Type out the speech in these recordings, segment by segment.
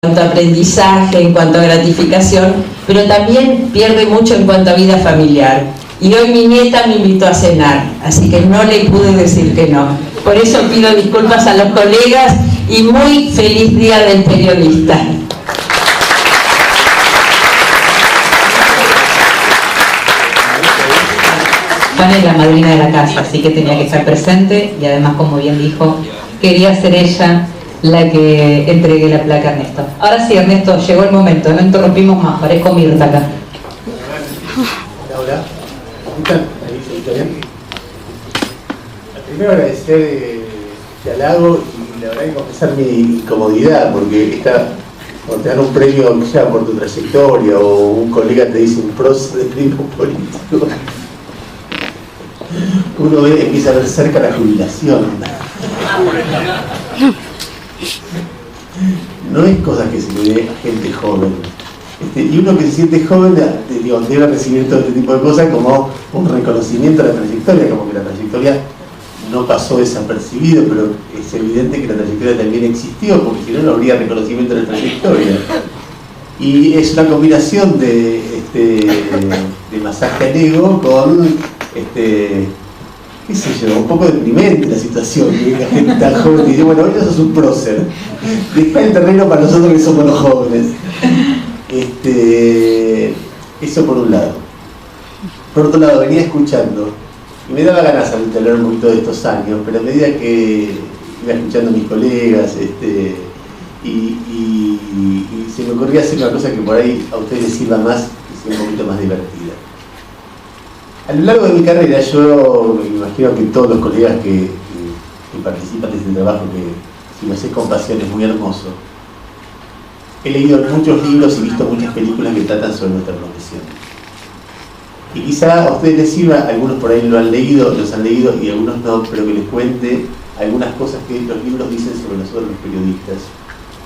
cuanto a aprendizaje, en cuanto a gratificación, pero también pierde mucho en cuanto a vida familiar. Y hoy mi nieta me invitó a cenar, así que no le pude decir que no. Por eso pido disculpas a los colegas y muy feliz Día del Periodista. Juan es la madrina de la casa, así que tenía que estar presente y además, como bien dijo, quería ser ella la que entregue la placa a Ernesto. Ahora sí, Ernesto, llegó el momento, no interrumpimos más, parezco Mirta acá. Hola, ¿está bien? Primero agradecer este halago y la verdad que confesar mi incomodidad, porque cuando te dan un premio ya por tu trayectoria o un colega te dice un prócer de primo político, uno empieza a ver cerca la jubilación. No es cosa que se le dé a gente joven. Y uno que se siente joven debe recibir todo este tipo de cosas como un reconocimiento a la trayectoria, como que la trayectoria no pasó desapercibido, pero es evidente que la trayectoria también existió, porque si no, no habría reconocimiento de la trayectoria. Y es una combinación de masaje al ego con qué sé yo, un poco deprimente la situación, que la gente tan joven dice, bueno, hoy no sos un prócer, deja el terreno para nosotros que somos los jóvenes. Eso por un lado. Por otro lado, venía escuchando y me daba ganas de hablar un poquito de estos años, pero a medida que iba escuchando a mis colegas y se me ocurría hacer una cosa que por ahí a ustedes les sirva más y sea un poquito más divertida. A lo largo de mi carrera, yo me imagino que todos los colegas que participan de este trabajo, que si me haces con pasión es muy hermoso, he leído muchos libros y visto muchas películas que tratan sobre nuestra profesión. Y quizá a ustedes les sirva, algunos por ahí los han leído y algunos no, pero que les cuente algunas cosas que los libros dicen sobre nosotros los periodistas.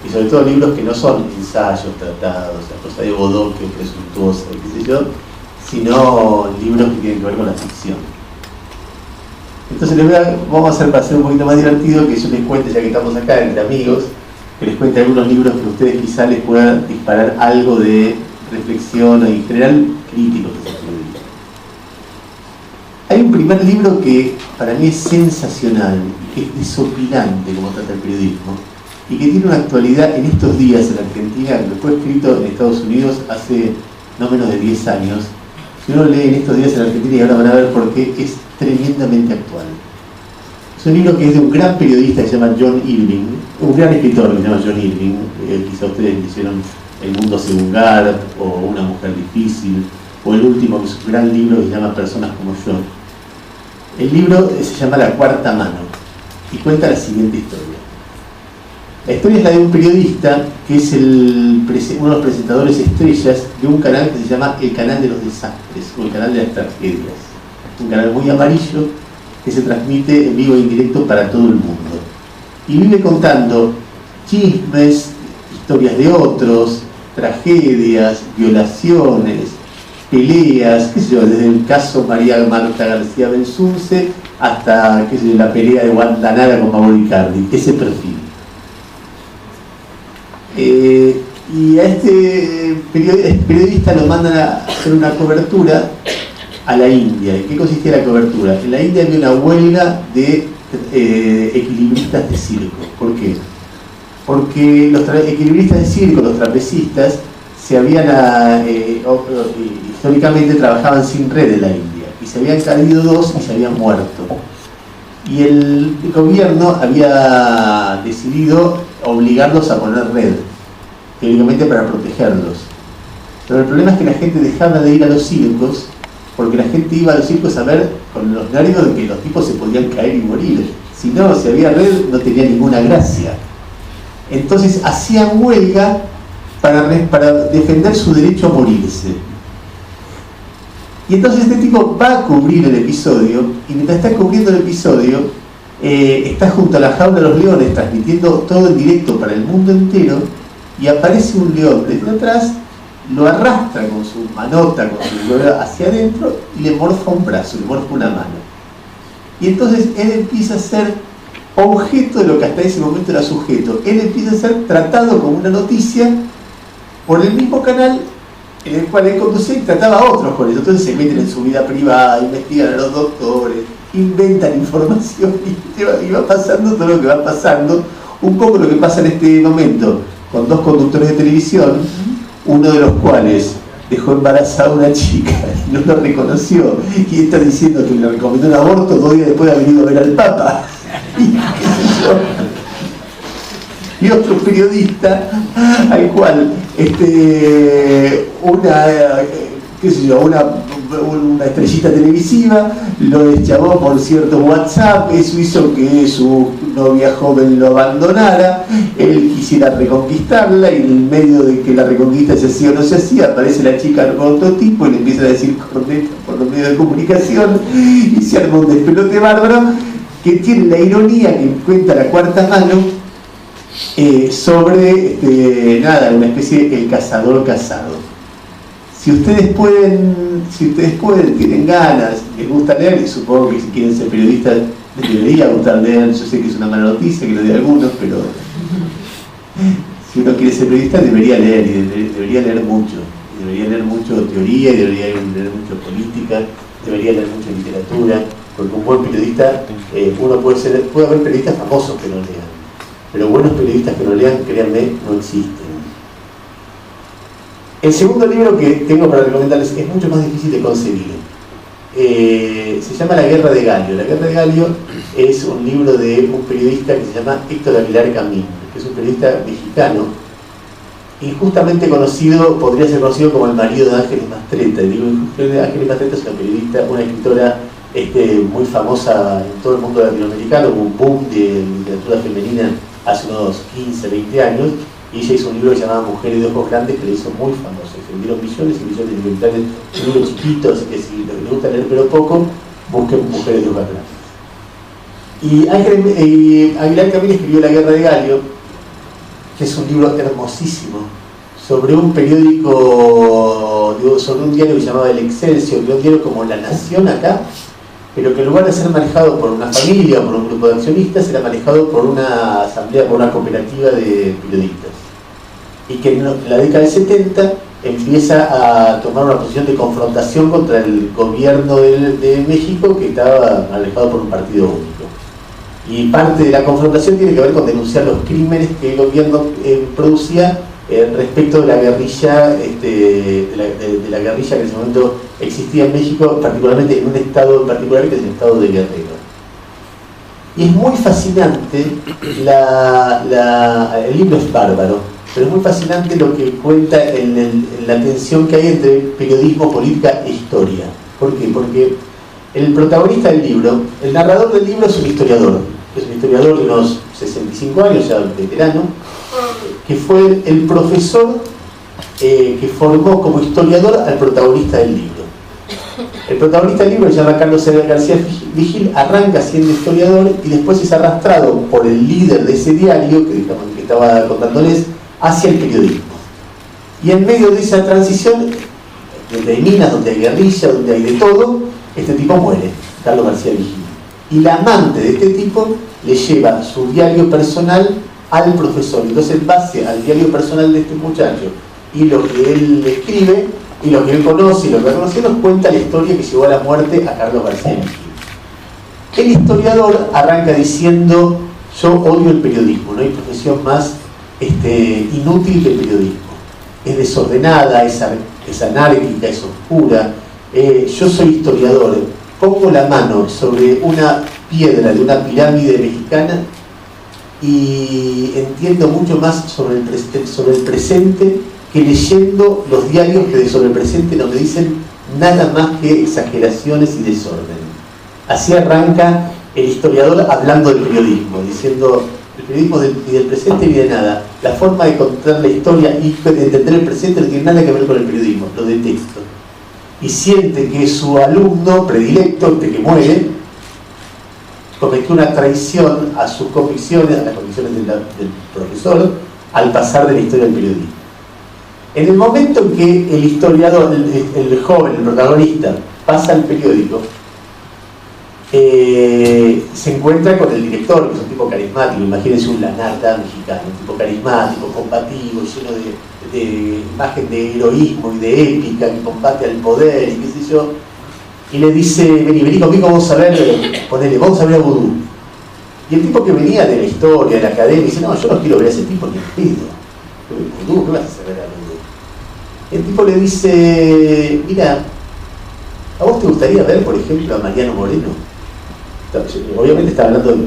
Y sobre todo libros que no son ensayos, tratados, la cosa de Bodoque, presuntuosa, qué sé yo, sino libros que tienen que ver con la ficción. Entonces vamos a hacer, para hacer un poquito más divertido, que yo les cuente, ya que estamos acá entre amigos, que les cuente algunos libros que a ustedes quizá les puedan disparar algo de reflexión y en general crítico que se puede decir. Hay un primer libro que para mí es sensacional, que es desopilante como trata el periodismo, y que tiene una actualidad en estos días en Argentina, que fue escrito en Estados Unidos hace no menos de 10 años. Si uno lee en estos días en Argentina, y ahora van a ver por qué, es tremendamente actual. Es un libro que es de un gran periodista que se llama John Irving, un gran escritor que se llama John Irving, quizá ustedes leyeron El mundo según Garp, o Una mujer difícil, o el último, que es un gran libro que se llama Personas como yo. El libro se llama La cuarta mano, y cuenta la siguiente historia. La historia es la de un periodista que es uno de los presentadores estrellas de un canal que se llama El Canal de los Desastres, o El Canal de las Tragedias. Un canal muy amarillo que se transmite en vivo e indirecto para todo el mundo. Y vive contando chismes, historias de otros, tragedias, violaciones, peleas, qué sé yo, desde el caso María Marta García Belsunce hasta, qué sé yo, la pelea de Guantanara con Mauro Icardi, ese perfil. Y a este periodista lo mandan a hacer una cobertura a la India. ¿En qué consistía la cobertura? En la India había una huelga de equilibristas de circo. ¿Por qué? Porque los equilibristas de circo, los trapecistas, históricamente trabajaban sin red en la India, y se habían caído dos y se habían muerto. Y el gobierno había decidido obligarlos a poner red, teóricamente para protegerlos. Pero el problema es que la gente dejaba de ir a los circos, porque la gente iba a los circos a ver con los nervios de que los tipos se podían caer y morir. Si no, si había red, no tenía ninguna gracia. Entonces hacían huelga para defender su derecho a morirse. Y entonces este tipo va a cubrir el episodio, y mientras está cubriendo el episodio, está junto a la jaula de los leones, transmitiendo todo en directo para el mundo entero, y aparece un león desde atrás, lo arrastra con su manota, con su hueva hacia adentro, y le morfa un brazo, le morfa una mano. Y entonces él empieza a hacer objeto de lo que hasta ese momento era sujeto. Él empieza a ser tratado como una noticia por el mismo canal en el cual él conducía y trataba a otros con eso. Entonces se meten en su vida privada, investigan a los doctores, inventan información y va pasando todo lo que va pasando. Un poco lo que pasa en este momento con dos conductores de televisión, uno de los cuales dejó embarazada a una chica y no lo reconoció y está diciendo que le recomendó un aborto 2 días después de haber ido a ver al Papa. Y, qué sé yo. Y otro periodista al cual una estrellita televisiva lo deschavó por cierto WhatsApp. Eso hizo que su novia joven lo abandonara. Él quisiera reconquistarla y en medio de que la reconquista se hacía o no se hacía, aparece la chica con otro tipo y le empieza a decir cornetas por los medios de comunicación y se arma un despelote bárbaro que tiene la ironía que cuenta La Cuarta Mano sobre una especie de El Cazador Cazado. Si ustedes pueden, tienen ganas, les gusta leer, y supongo que si quieren ser periodistas les debería gustar leer. Yo sé que es una mala noticia que lo de algunos, pero si uno quiere ser periodista debería leer, y debería leer mucho. Debería leer mucho teoría, y debería leer mucho política, debería leer mucha literatura, porque un buen periodista, puede haber periodistas famosos que no lean, pero buenos periodistas que no lean, créanme, no existen. El segundo libro que tengo para recomendarles es mucho más difícil de conseguir. Se llama La Guerra de Gallo. La Guerra de Gallo es un libro de un periodista que se llama Héctor Aguilar Camín, que es un periodista mexicano, injustamente conocido, podría ser conocido como el marido de Ángeles Mastretta. Ángeles Mastretta es una periodista, una escritora muy famosa en todo el mundo latinoamericano. Hubo un boom de literatura femenina hace unos 15, 20 años, y ella hizo un libro que se llamaba Mujeres de Ojos Grandes, que le hizo muy famoso. Se vendieron millones y millones de ejemplares, un libro chiquito, así que si les gusta leer pero poco, busquen Mujeres de Ojos Grandes. Y Aguilar Camín escribió La Guerra de Gallo, que es un libro hermosísimo, sobre un periódico, sobre un diario que se llamaba El Excelsior, que era un diario como La Nación acá, pero que en lugar de ser manejado por una familia o por un grupo de accionistas, era manejado por una asamblea, por una cooperativa de periodistas. Y que en la década del 70 empieza a tomar una posición de confrontación contra el gobierno de México, que estaba manejado por un partido único. Y parte de la confrontación tiene que ver con denunciar los crímenes que el gobierno producía respecto de la guerrilla, de la guerrilla que en ese momento existía en México, particularmente en un estado en particular, que es el estado de Guerrero. Y es muy fascinante, el libro es bárbaro, pero es muy fascinante lo que cuenta en la tensión que hay entre periodismo, política e historia. ¿Por qué? Porque el protagonista del libro, el narrador del libro es un historiador de unos 65 años, ya veterano, que fue el profesor que formó como historiador al protagonista del libro. El protagonista del libro, se llama Carlos García Vigil, arranca siendo historiador y después es arrastrado por el líder de ese diario que estaba contándoles hacia el periodismo. Y en medio de esa transición, donde hay minas, donde hay guerrilla, donde hay de todo, este tipo muere, Carlos García Vigil. Y la amante de este tipo le lleva su diario personal al profesor. Entonces, en base al diario personal de este muchacho y lo que él escribe, y lo que él conoce y lo que va a conocer, nos cuenta la historia que llevó a la muerte a Carlos García Vigil. El historiador arranca diciendo: yo odio el periodismo, no hay profesión más inútil que el periodismo. Es desordenada, es anárquica, es oscura. Yo soy historiador, pongo la mano sobre una piedra de una pirámide mexicana y entiendo mucho más sobre el presente que leyendo los diarios que sobre el presente no me dicen nada más que exageraciones y desorden. Así arranca el historiador hablando del periodismo, diciendo: el periodismo ni del presente ni de nada. La forma de contar la historia y de entender el presente no tiene nada que ver con el periodismo, lo detesto. Y siente que su alumno predilecto, este que muere, cometió una traición a sus convicciones, a las convicciones del profesor, al pasar de la historia del periodismo. En el momento en que el historiador, el joven, el protagonista, pasa al periódico, se encuentra con el director, que es un tipo carismático, imagínense un Lanata mexicano, un tipo carismático, combativo, lleno de imagen de heroísmo y de épica, que combate al poder y qué sé yo, y le dice, vení conmigo, vamos a ver a Vudú. Y el tipo que venía de la historia, de la academia, dice, no, yo no quiero ver a ese tipo ni pedo. Vudú, ¿qué vas a hacer ver a Vudú? El tipo le dice, mira, ¿a vos te gustaría ver, por ejemplo, a Mariano Moreno? Obviamente está hablando de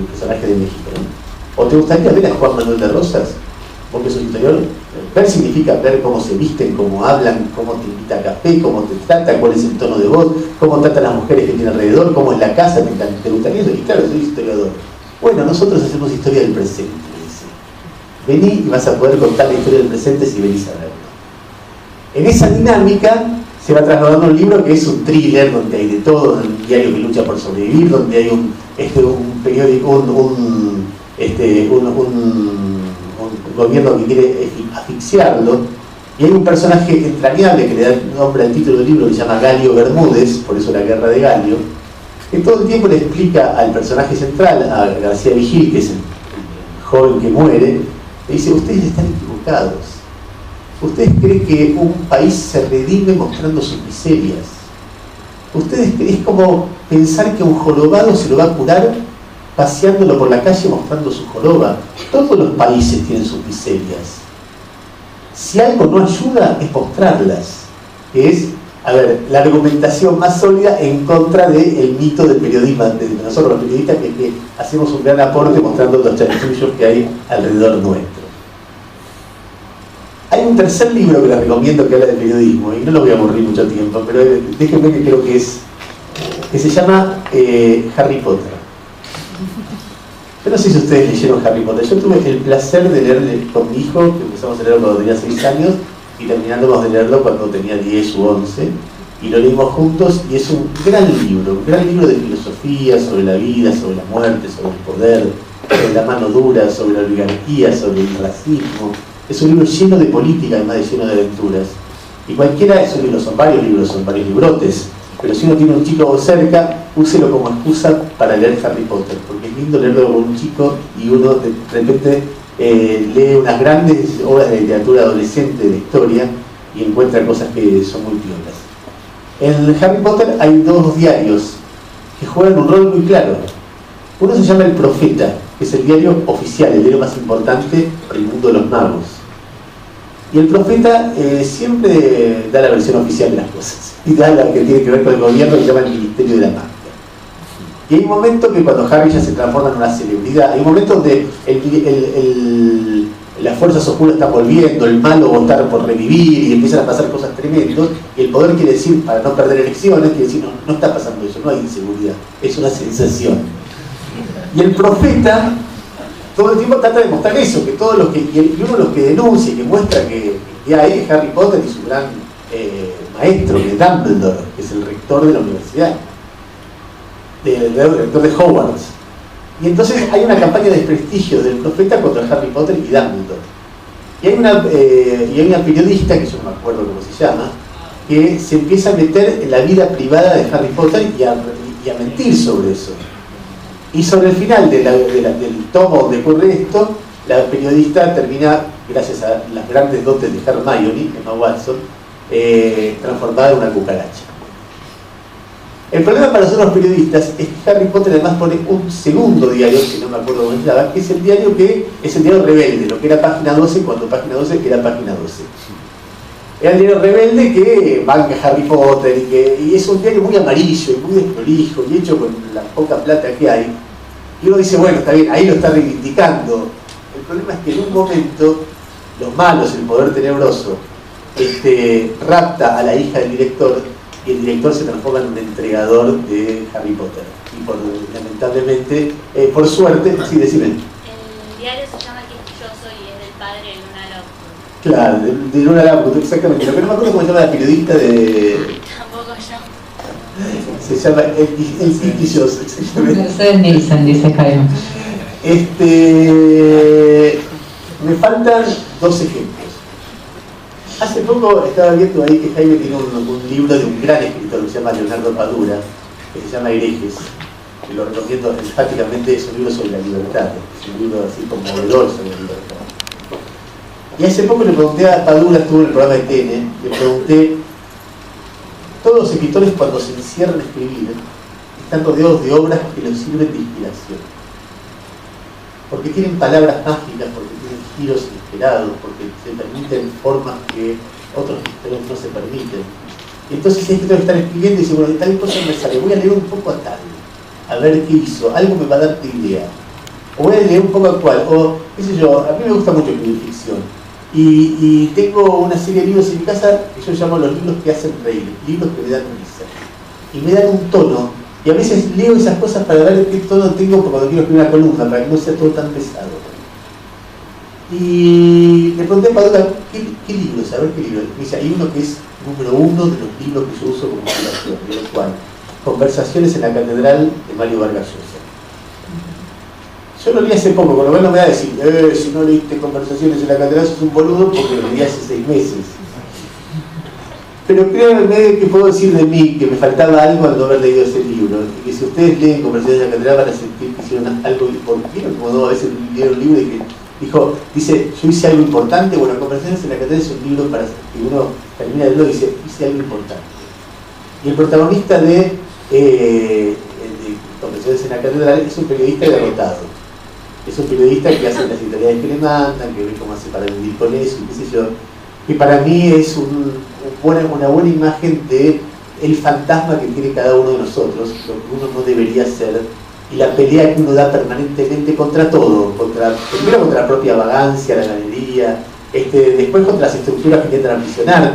personajes de México, ¿no? ¿O te gustaría ver a Juan Manuel de Rosas? Vos que sos historiador, ver significa ver cómo se visten, cómo hablan, cómo te invita a café, cómo te trata, cuál es el tono de voz, cómo tratan las mujeres que tiene alrededor, cómo es la casa, ¿te gustaría eso? Y claro, soy historiador. Bueno, nosotros hacemos historia del presente, me dice. Vení y vas a poder contar la historia del presente si venís a verlo. En esa dinámica se va trasladando un libro que es un thriller, donde hay de todo, un diario que lucha por sobrevivir, donde hay un periódico, un gobierno que quiere asfixiarlo, y hay un personaje entrañable que le da nombre al título del libro, que se llama Galio Bermúdez, por eso la guerra de Galio, que todo el tiempo le explica al personaje central, a García Vigil, que es el joven que muere, le dice, ustedes están equivocados. ¿Ustedes creen que un país se redime mostrando sus miserias? Ustedes creen, es como pensar que un jorobado se lo va a curar paseándolo por la calle mostrando su joroba. Todos los países tienen sus miserias. Si algo no ayuda es mostrarlas. Es, a ver, la argumentación más sólida en contra del mito del periodismo, de nosotros los periodistas, que hacemos un gran aporte mostrando los chanchullos que hay alrededor nuestro. Hay un tercer libro que les recomiendo que habla de periodismo, y no lo voy a aburrir mucho tiempo, pero déjenme que creo que se llama Harry Potter. Yo no sé si ustedes leyeron Harry Potter. Yo tuve el placer de leerle con mi hijo, que empezamos a leerlo cuando tenía 6 años, y terminamos de leerlo cuando tenía 10 u 11, y lo leímos juntos, y es un gran libro de filosofía, sobre la vida, sobre la muerte, sobre el poder, sobre la mano dura, sobre la oligarquía, sobre el racismo. Es un libro lleno de política, además de lleno de aventuras. Y cualquiera de esos libros, son varios librotes, pero si uno tiene un chico cerca, úselo como excusa para leer Harry Potter, porque es lindo leerlo con un chico y uno de repente lee unas grandes obras de literatura adolescente, de historia, y encuentra cosas que son muy piolas. En Harry Potter hay 2 diarios que juegan un rol muy claro. Uno se llama El Profeta, que es el diario oficial, el diario más importante para el mundo de los magos. Y el Profeta siempre da la versión oficial de las cosas, y da la que tiene que ver con el gobierno, que se llama el Ministerio de la Magia. Y hay un momento que cuando Harry ya se transforma en una celebridad, hay un momento donde las fuerzas oscuras están volviendo, el malo va a estar por revivir y empiezan a pasar cosas tremendas, y el poder quiere decir, para no perder elecciones, quiere decir, no está pasando eso, no hay inseguridad, es una sensación. Y el Profeta todo el tiempo trata de mostrar eso, que todos los que, y uno de los que denuncia y que muestra que hay es Harry Potter y su gran maestro, que es Dumbledore, que es el rector de la universidad, el rector de Hogwarts. Y entonces hay una campaña de desprestigio del Profeta contra Harry Potter y Dumbledore. Y hay una periodista, que yo no me acuerdo cómo se llama, que se empieza a meter en la vida privada de Harry Potter y a mentir sobre eso. Y sobre el final del tomo donde ocurre esto, la periodista termina, gracias a las grandes dotes de Hermione, Emma Watson, transformada en una cucaracha. El problema para nosotros los periodistas es que Harry Potter además pone un segundo diario, que no me acuerdo cómo se llama, que es el diario rebelde, lo que era página 12 cuando página 12 era página 12. Era el diario rebelde que banca Harry Potter y es un diario muy amarillo y muy desprolijo y hecho con la poca plata que hay. Y uno dice, bueno, está bien, ahí lo está reivindicando. El problema es que en un momento los malos, el poder tenebroso, rapta a la hija del director y el director se transforma en un entregador de Harry Potter. Y lamentablemente, por suerte, sí, decime. El diario se llama Quisquilloso y es del padre de Luna Lovegood. Claro, de Luna Lovegood, exactamente. Lo que no me acuerdo cómo se llama la periodista de... Tampoco yo. Se llama El Quisquilloso, exactamente. Mercedes Nielsen, dice Jaime. Me faltan 2 ejemplos. Hace poco estaba viendo ahí que Jaime tiene un libro de un gran escritor que se llama Leonardo Padura, que se llama Herejes. que lo recomiendo enfáticamente, es un libro sobre la libertad, es un libro así conmovedor sobre la libertad. Y hace poco le pregunté a Padura, estuvo en el programa de TN, le pregunté, todos los escritores cuando se encierran a escribir, están rodeados de obras que les sirven de inspiración. Porque tienen palabras mágicas, porque tienen giros inesperados, porque se permiten formas que otros escritores no se permiten. Y entonces hay escritores que están escribiendo y dicen, bueno, de tal cosa me sale, voy a leer un poco a tal, a ver qué hizo, algo me va a dar idea. O voy a leer un poco a cual, o qué sé yo, a mí me gusta mucho escribir ficción. Y tengo una serie de libros en mi casa que yo llamo los libros que hacen reír, libros que me dan risa. Y me dan un tono. Y a veces leo esas cosas para ver qué tono tengo cuando quiero escribir una columna, para que no sea todo tan pesado. Y le pregunté a Padura, ¿qué libros? A ver qué libros. Me dice, hay uno que es número 1 de los libros que yo uso como inspiración, de los cuales Conversaciones en la Catedral de Mario Vargas Llosa. Yo lo leí hace poco, con lo cual no me va a decir, si no leíste Conversaciones en la Catedral sos un boludo, porque lo leí hace 6 meses. Pero créanme que puedo decir de mí que me faltaba algo al no haber leído ese libro, y que si ustedes leen Conversaciones en la Catedral van a sentir que hicieron algo importante, como no, a veces leyeron un libro y que dice, yo hice algo importante. Bueno, Conversaciones en la Catedral es un libro para que uno termina de leerlo y dice, hice algo importante. Y el protagonista de Conversaciones en la Catedral es un periodista derrotado. Es un periodista que hace las editoriales que le mandan, que ve cómo hace para vivir con eso, y qué sé yo. Y para mí es una buena imagen de el fantasma que tiene cada uno de nosotros, lo que uno no debería ser, y la pelea que uno da permanentemente contra todo, primero contra la propia vagancia, la galería, después contra las estructuras que intentan aprisionarte.